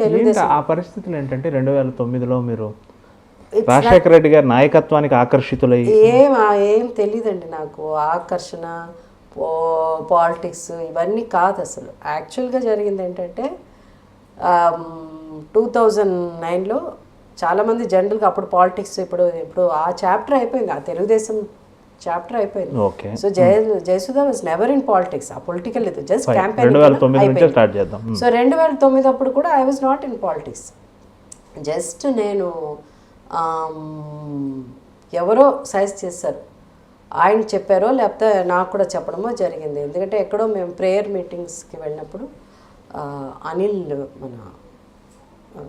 తెలుగుదేశం. ఆ పరిస్థితులు ఏంటంటే 2009లో మీరు రాజశేఖర రెడ్డి గారి నాయకత్వానికి ఆకర్షితులై ఏం తెలియదండి నాకు. ఆకర్షణ, పాలిటిక్స్ ఇవన్నీ కాదు అసలు. యాక్చువల్గా జరిగింది ఏంటంటే 2009లో చాలామంది జనరల్గా అప్పుడు పాలిటిక్స్ ఇప్పుడు ఆ చాప్టర్ అయిపోయింది, ఆ తెలుగుదేశం చాప్టర్ అయిపోయింది. So Jayasudha was never in politics, ఆ పొలిటికల్ ఇది జస్ట్ క్యాంపెయిన్. సో 2009 అప్పుడు కూడా I was not in politics. Just నేను ఎవరో సజెస్ట్ చేశారు, ఆయన చెప్పారో లేకపోతే నాకు కూడా చెప్పడమో జరిగింది. ఎందుకంటే ఎక్కడో మేము ప్రేయర్ మీటింగ్స్కి వెళ్ళినప్పుడు అనిల్, మన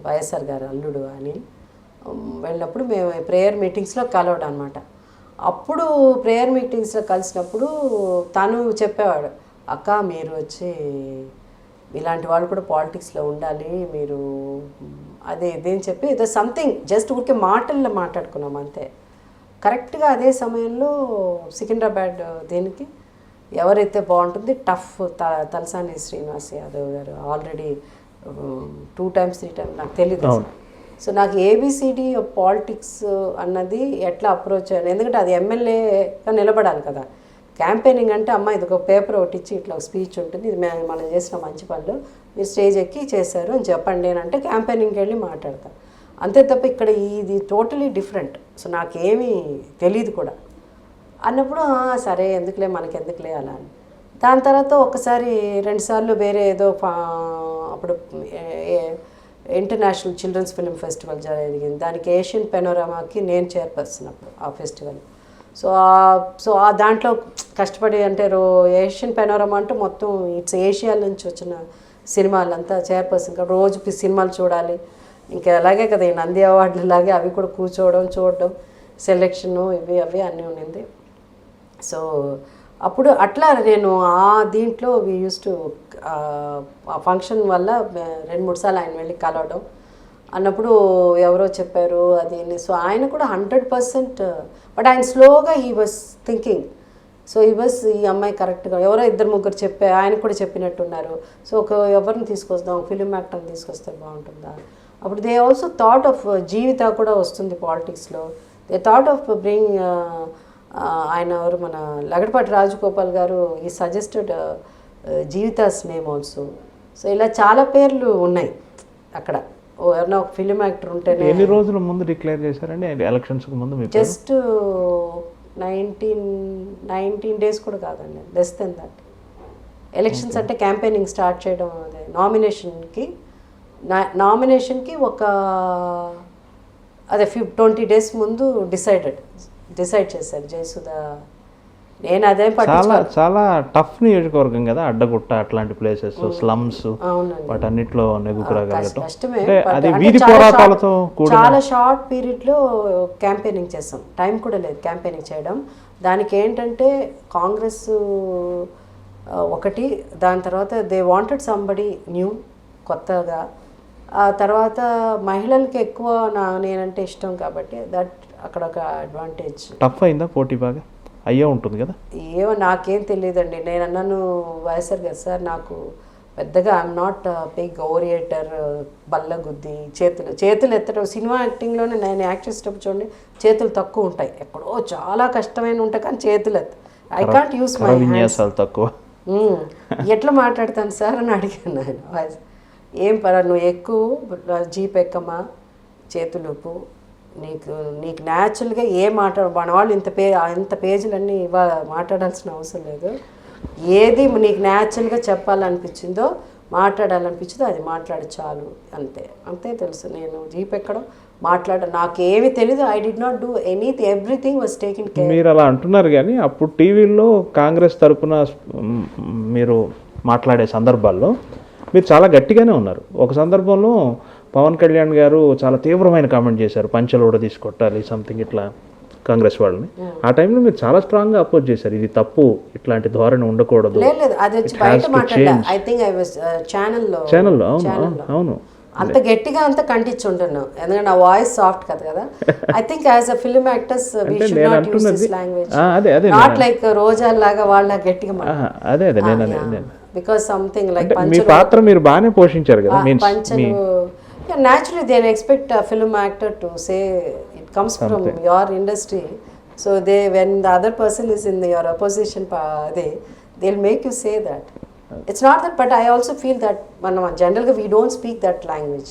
వైఎస్ఆర్ గారు అల్లుడు అనిల్, వెళ్ళినప్పుడు మేము ప్రేయర్ మీటింగ్స్లో కలవడం అనమాట. అప్పుడు ప్రేయర్ మీటింగ్స్లో కలిసినప్పుడు తను చెప్పేవాడు, అక్క మీరు వచ్చి ఇలాంటి వాళ్ళు కూడా పాలిటిక్స్లో ఉండాలి, మీరు అదే ఇదేం చెప్పి ఏదో సంథింగ్ జస్ట్ ఊరికే మాటల్లో మాట్లాడుకున్నాం అంతే. కరెక్ట్గా అదే సమయంలో సికింద్రాబాద్ దీనికి ఎవరైతే బాగుంటుంది టఫ్ తలసాని శ్రీనివాస్ యాదవ్ గారు ఆల్రెడీ 2 times 3 times నాకు తెలియదు. సో నాకు ఏబిసిడి పాలిటిక్స్ అన్నది ఎట్లా అప్రోచ్ అయ్యాను, ఎందుకంటే అది ఎమ్మెల్యేగా నిలబడాలి కదా. క్యాంపెయినింగ్ అంటే అమ్మ ఇది ఒక పేపర్ ఒకటి ఇచ్చి ఇట్లా ఒక స్పీచ్ ఉంటుంది, ఇది మనం చేసిన మంచి పనులు మీరు స్టేజ్ ఎక్కి చేశారు అని చెప్పండి అని అంటే క్యాంపెయినింగ్కి వెళ్ళి మాట్లాడతాను అంతే తప్ప ఇక్కడ ఇది టోటలీ డిఫరెంట్. సో నాకేమీ తెలియదు కూడా అన్నప్పుడు సరే ఎందుకులే మనకి ఎందుకులే అలా అని. దాని తర్వాత ఒకసారి 2 సార్లు వేరే ఏదో అప్పుడు ఇంటర్నేషనల్ చిల్డ్రన్స్ ఫిల్మ్ ఫెస్టివల్ జరిగింది, దానికి ఏషియన్ పెనోరామాకి నేను చైర్పర్సన్ అప్పుడు ఆ ఫెస్టివల్. సో ఆ దాంట్లో కష్టపడి అంటే ఏషియన్ పెనోరామా అంటే మొత్తం ఇట్స్ ఏషియా నుంచి వచ్చిన సినిమాలంతా చైర్పర్సన్ కాబట్టి రోజు సినిమాలు చూడాలి. ఇంకా అలాగే కదా ఈ నంది అవార్డులు లాగే అవి కూడా కూర్చోవడం చూడడం సెలెక్షను ఇవి అవి అన్నీ ఉండింది. సో అప్పుడు అట్లా నేను ఆ దీంట్లో వి యూస్ టు ఆ ఫంక్షన్ వల్ల 2-3 సార్లు ఆయన వెళ్ళి కలవడం అన్నప్పుడు ఎవరో చెప్పారు అది. సో ఆయన కూడా 100%, బట్ ఆయన స్లోగా హీ వాజ్ థింకింగ్. సో ఈ అమ్మాయి కరెక్ట్గా ఎవరో 2-3 చెప్పే ఆయన కూడా చెప్పినట్టున్నారు. సో ఎవరిని తీసుకొస్తాం, ఫిలిం యాక్టర్ని తీసుకొస్తే బాగుంటుందా. అప్పుడు దే ఆల్సో థాట్ ఆఫ్ జీవిత కూడా వస్తుంది పాలిటిక్స్లో. దే థాట్ ఆఫ్ బ్రింగ్ ఆయన ఎవరు మన లగడపాటి రాజగోపాల్ గారు ఈ సజెస్టెడ్ జీవితాస్ నేమ్ ఆల్సో. సో ఇలా చాలా పేర్లు ఉన్నాయి అక్కడ. ఎవరైనా ఒక ఫిలిం యాక్టర్ ఉంటేనే. ఎన్ని రోజుల ముందు డిక్లేర్ చేశారండి ఎలక్షన్స్కి ముందు? జస్ట్ 19 days కూడా కాదండి, లెస్ దెన్ దట్. ఎలక్షన్స్ అంటే క్యాంపెయినింగ్ స్టార్ట్ చేయడం అదే నామినేషన్కి ఒక అదే 20 days ముందు డిసైడ్ చేశారు జయసుధ. నేను అదే చాలా టఫ్ నియోజకవర్గం కదా అడ్డగుట్ట, అట్లాంటి ప్లేసెస్, స్లమ్స్, వాటన్నిటిలో నెగ్గుకురాగలగటం అది వీధి పోరాటాలతో చాలా షార్ట్ పీరియడ్లో క్యాంపెయినింగ్ చేస్తాం, టైం కూడా లేదు క్యాంపెయినింగ్ చేయడం. దానికి ఏంటంటే కాంగ్రెస్ ఒకటి, దాని తర్వాత దే వాంటెడ్ సంబడి న్యూ కొత్తగా. ఆ తర్వాత మహిళలకి ఎక్కువ నేనంటే ఇష్టం కాబట్టి దట్ అక్కడ ఒక అడ్వాంటేజ్. టఫ్ అయిందా పోటీ? బాగా అయ్యే ఉంటుంది కదా. ఏమో నాకేం తెలియదండి. నేను అన్నాను వైఎస్ఆర్ గారు సార్ నాకు పెద్దగా ఐఎమ్ నాట్ బిగ్ ఓరియేటర్, బల్ల గుద్ది చేతులు ఎత్తడం. సినిమా యాక్టింగ్లోనే నేను యాక్ట్ చేసేటప్పుడు చూడండి చేతులు తక్కువ ఉంటాయి, ఎక్కడో చాలా కష్టమైన ఉంటాయి కానీ చేతులు I can't use my hands తక్కువ. ఎట్లా మాట్లాడతాను సార్ అని అడిగాను ఆయన. ఏం నువ్వు ఎక్కువ జీప్ ఎక్కమ్మా, చేతులుపు, నీకు న్యాచురల్గా ఏం మన వాళ్ళు ఇంత పేజీలన్నీ మాట్లాడాల్సిన అవసరం లేదు. ఏది నీకు న్యాచురల్గా చెప్పాలనిపించిందో మాట్లాడాలనిపించిందో అది మాట్లాడు చాలు, అంతే తెలుసు. నేను జీప్ ఎక్కడం నాకేమీ తెలీదు. I did not do anything, everything was taken care. మీరు అలా అంటున్నారు కానీ అప్పుడు టీవీలో కాంగ్రెస్ తరఫున మీరు మాట్లాడే సందర్భాల్లో మీరు చాలా గట్టిగానే ఉన్నారు. ఒక సందర్భంలో పవన్ కళ్యాణ్ గారు చాలా తీవ్రమైన కామెంట్ చేశారు, పంచెలు కూడా తీసుకొట్టాలి సంథింగ్ ఇట్లా కాంగ్రెస్ వాళ్ళని. ఆ టైంలో మీరు చాలా స్ట్రాంగ్గా అపోజ్ చేశారు, ఇది తప్పు, ఇట్లాంటి ధోరణి ఉండకూడదు. ఛానల్లో అవును అంత గట్టిగా అంత కంటించి ఉంటున్నాను, ఎందుకంటే నా వాయిస్ సాఫ్ట్ కదా. I think as a film actors we should not use this language, not like Roja లాగా వాళ్ళ గట్టిగా మాట్లాడాలి. బికాజ్ సంథింగ్ లైక్ మీ పాత్ర మీరు బాగానే పోషించారు కదా. పంచలు Yeah, naturally, they'll expect a film actor to say it comes from your industry. So when the other person is in your opposition, they'll make you say that. It's not that, but I also feel that మనం జనరల్గా we don't speak that language.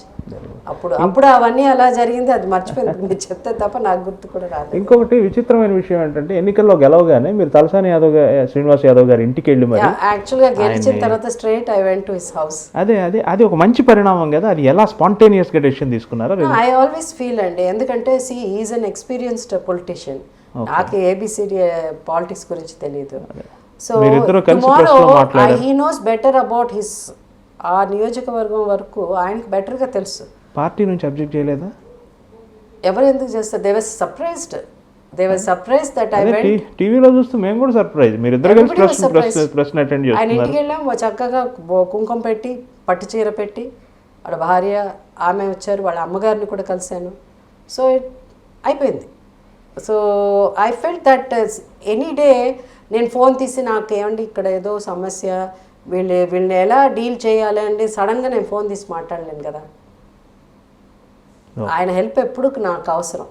అప్పుడు అవన్నీ అలా జరిగింది, అది మర్చిపోయింది మీరు చెప్తే తప్ప నాకు గుర్తు కూడా రాలేదు. ఇంకొకటి విచిత్రమైన విషయం ఏంటంటే ఎన్నికల్లో గెలవగానే మీరు తలసాని యాదవ్ శ్రీనివాస్ యాదవ్ గారి ఇంటికి వెళ్ళి మరి యాక్చువల్గా గెలిచిన తర్వాత straight I went to his house. అది ఒక మంచి పరిణామం కదా. అది ఎలా స్పాంటేనియస్గా డెసిషన్ తీసుకున్నారా? ఐ ఆల్వేస్ ఫీల్ అండి, ఎందుకంటే ఈజ్ అన్ ఎక్స్పీరియన్స్డ్ పొలిటీషియన్. నాకు ఏబిసిడి పాలిటిక్స్ గురించి తెలియదు. So tomorrow he knows better about his, ఆ నియోజకవర్గం వరకు ఆయనకి బెటర్గా తెలుసు. పార్టీ నుంచి అబ్జెక్ట్ చేయలేదా? ఎవరు ఎందుకు చేస్తారు? They were surprised that I went. టీవీలో చూస్తూ మేము కూడా సర్ప్రైజ్. మీరు ఇద్దరు కలిసి ప్రశ్న అటెండ్ చేస్తున్నారు. ఆయన ఇంటికి వెళ్ళాం, చక్కగా కుంకుమ పెట్టి పట్టు చీర పెట్టి, వాళ్ళ భార్య ఆమె వచ్చారు, వాళ్ళ అమ్మగారిని కూడా కలిశాను. సో అయిపోయింది. So I felt that any day నేను ఫోన్ తీసి నాకు ఏమండి ఇక్కడ ఏదో సమస్య, వీళ్ళని ఎలా డీల్ చేయాలి అండి, సడన్గా నేను ఫోన్ తీసి మాట్లాడలేను కదా. ఆయన హెల్ప్ ఎప్పుడు నాకు అవసరం.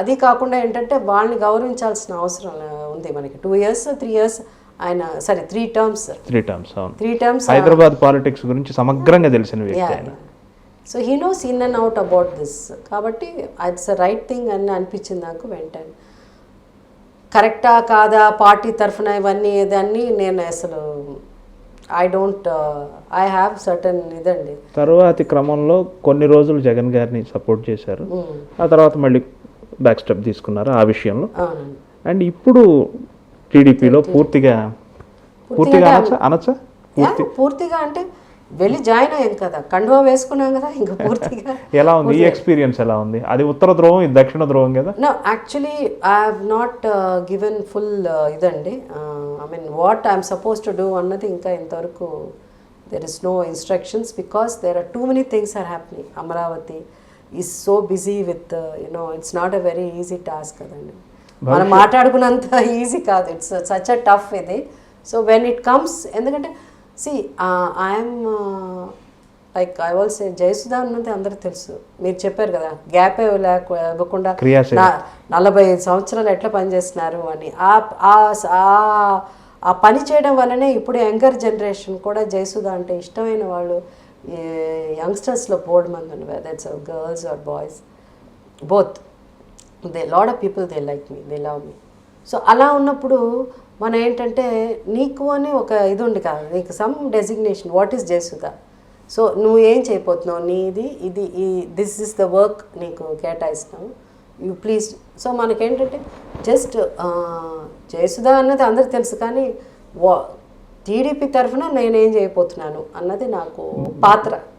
అది కాకుండా ఏంటంటే వాళ్ళని గౌరవించాల్సిన అవసరం ఉంది మనకి. 2 years 3 years ఆయన 3 terms 3 terms హైదరాబాద్ పాలిటిక్స్ గురించి సమగ్రంగా తెలిసిన వ్యక్తి ఆయన. So he knows in and out about this. కాబట్టి ఇట్స్ రైట్ థింగ్ అని అనిపించింది నాకు వెంటనే. కరెక్టా కాదా పార్టీ తరఫున ఇవన్నీ ఏదన్నీ నేను అసలు ఐ హ్యావ్ సర్టన్ ఇదండి. తర్వాతి క్రమంలో కొన్ని రోజులు జగన్ గారిని సపోర్ట్ చేశారు, ఆ తర్వాత మళ్ళీ బ్యాక్ స్టెప్ తీసుకున్నారు ఆ విషయంలో. అండ్ ఇప్పుడు టీడీపీలో పూర్తిగా అనొచ్చా? పూర్తిగా అంటే వెళ్ళి జాయిన్ అయ్యాం కదా, కండువా వేసుకున్నాం కదా, ఇంకా పూర్తిగా. ఎలా ఉంది ఈ ఎక్స్పీరియన్స్? ఎలా ఉంది? అది ఉత్తర ధ్రువం, ఇది దక్షిణ ధ్రువం కదా. No, actually I have not given full ఇదండి. I mean what I'm supposed to do అన్నది ఇంకా ఇంతవరకు there is no instructions, because there are too many things are happening. Amaravati is so busy with it's not a very easy task కదండి. మనం మాట్లాడుకున్నంత easy కాదు, it's such a tough ఇది. So when it comes, ఎందుకంటే I'm like I will say Jayasudha అన్నది అందరికి తెలుసు. మీరు చెప్పారు కదా, గ్యాపే ఇవ్వకుండా 45 సంవత్సరాలు ఎట్లా పనిచేస్తున్నారు అని. ఆ పని చేయడం వల్లనే ఇప్పుడు యంగర్ జనరేషన్ కూడా జయసుధా అంటే ఇష్టమైన వాళ్ళు యంగ్స్టర్స్లో బోర్డు మంది ఉన్నారు. That's girls or boys both. Lot of people they like me, they love me. So అలా ఉన్నప్పుడు మనం ఏంటంటే నీకు అని ఒక ఇది ఉంది కదా, నీకు some designation, what is Jayasudha. So నువ్వు ఏం చేయబోతున్నావు, నీది ఇది, దిస్ ఇస్ ద వర్క్ నీకు కేటాయిస్తున్నావు, యూ ప్లీజ్. సో మనకేంటంటే జస్ట్ జయసుధా అన్నది అందరికి తెలుసు, కానీ టీడీపీ తరఫున నేనేం చేయబోతున్నాను అన్నది నాకు పాత్ర.